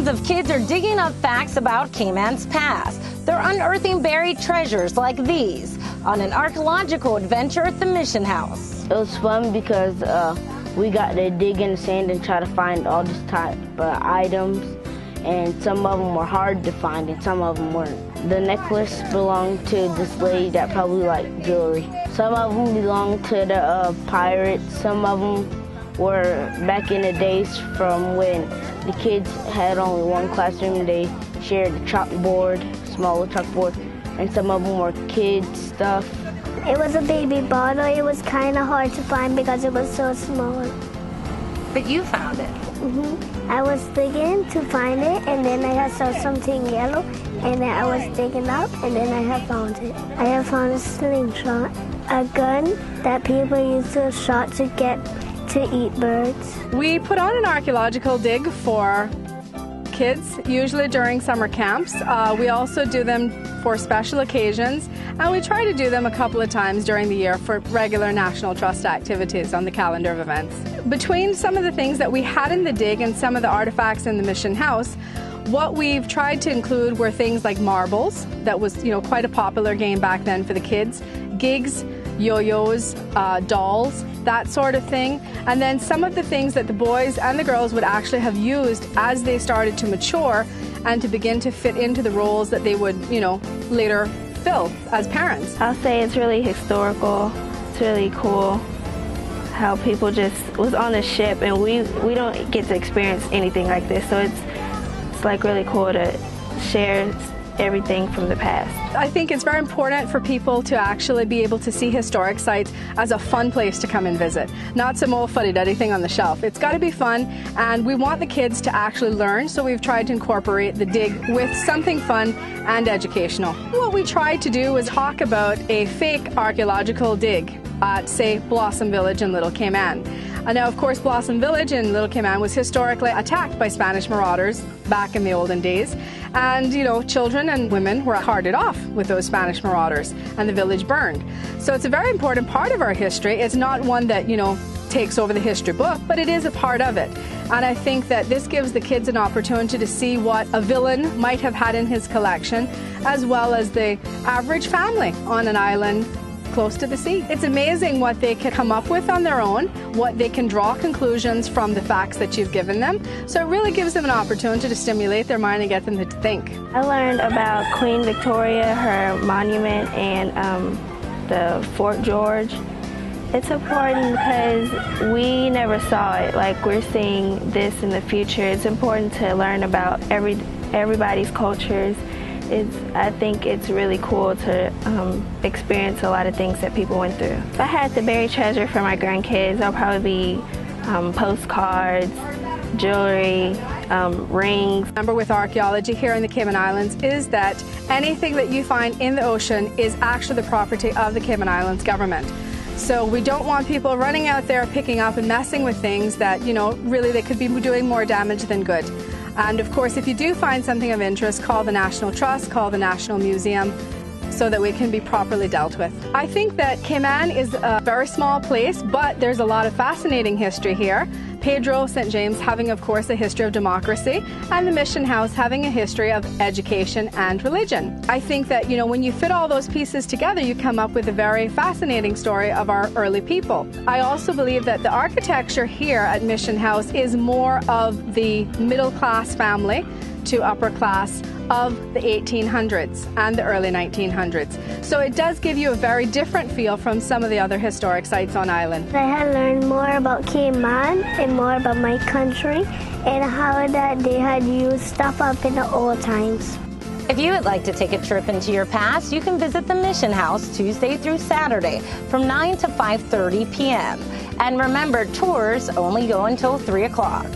Thousands of kids are digging up facts about Cayman's past. They're unearthing buried treasures like these on an archaeological adventure at the Mission House. It was fun because we got to dig in the sand and try to find all this type of items, and some of them were hard to find and some of them weren't. The necklace belonged to this lady that probably liked jewelry. Some of them belonged to the pirates. Some of them were back in the days from when the kids had only one classroom. They shared a chalkboard, smaller chalkboard, and some of them were kids' stuff. It was a baby bottle. It was kind of hard to find because it was so small. But you found it. I was digging to find it, and then I saw something yellow, and then I was digging up, and then I have found it. I have found a slingshot, a gun that people used to shot to get to eat birds. We put on an archaeological dig for kids, usually during summer camps. We also do them for special occasions, and we try to do them a couple of times during the year for regular National Trust activities on the calendar of events. Between some of the things that we had in the dig and some of the artifacts in the Mission House, what we've tried to include were things like marbles. That was, quite a popular game back then for the kids. Gigs, yo-yos, dolls, that sort of thing. And then some of the things that the boys and the girls would actually have used as they started to mature and to begin to fit into the roles that they would, later fill as parents. I'll say it's really historical. It's really cool how people just was on a ship, and we don't get to experience anything like this. So it's like really cool to share everything from the past. I think it's very important for people to actually be able to see historic sites as a fun place to come and visit, not some old fuddy-duddy thing on the shelf. It's got to be fun, and we want the kids to actually learn, so we've tried to incorporate the dig with something fun and educational. What we tried to do was talk about a fake archaeological dig at, say, Blossom Village in Little Cayman. Now, of course, Blossom Village in Little Cayman was historically attacked by Spanish marauders back in the olden days. And, children and women were carted off with those Spanish marauders, and the village burned. So it's a very important part of our history. It's not one that, takes over the history book, but it is a part of it. And I think that this gives the kids an opportunity to see what a villain might have had in his collection, as well as the average family on an island close to the sea. It's amazing what they can come up with on their own, what they can draw conclusions from the facts that you've given them. So it really gives them an opportunity to stimulate their mind and get them to think. I learned about Queen Victoria, her monument, and the Fort George. It's important because we never saw it. Like, we're seeing this in the future. It's important to learn about everybody's cultures. I think it's really cool to experience a lot of things that people went through. If I had to bury treasure for my grandkids, I'll probably be postcards, jewelry, rings. Remember, with archaeology here in the Cayman Islands is that anything that you find in the ocean is actually the property of the Cayman Islands government. So we don't want people running out there picking up and messing with things that, really they could be doing more damage than good. And of course, if you do find something of interest, call the National Trust, call the National Museum, so that we can be properly dealt with. I think that Cayman is a very small place, but there's a lot of fascinating history here. Pedro St. James having, of course, a history of democracy, and the Mission House having a history of education and religion. I think that, when you fit all those pieces together, you come up with a very fascinating story of our early people. I also believe that the architecture here at Mission House is more of the middle-class family to upper class of the 1800s and the early 1900s. So it does give you a very different feel from some of the other historic sites on island. I had learned more about Cayman and more about my country and how that they had used stuff up in the old times. If you would like to take a trip into your past, you can visit the Mission House Tuesday through Saturday from 9 to 5:30 p.m. And remember, tours only go until 3 o'clock.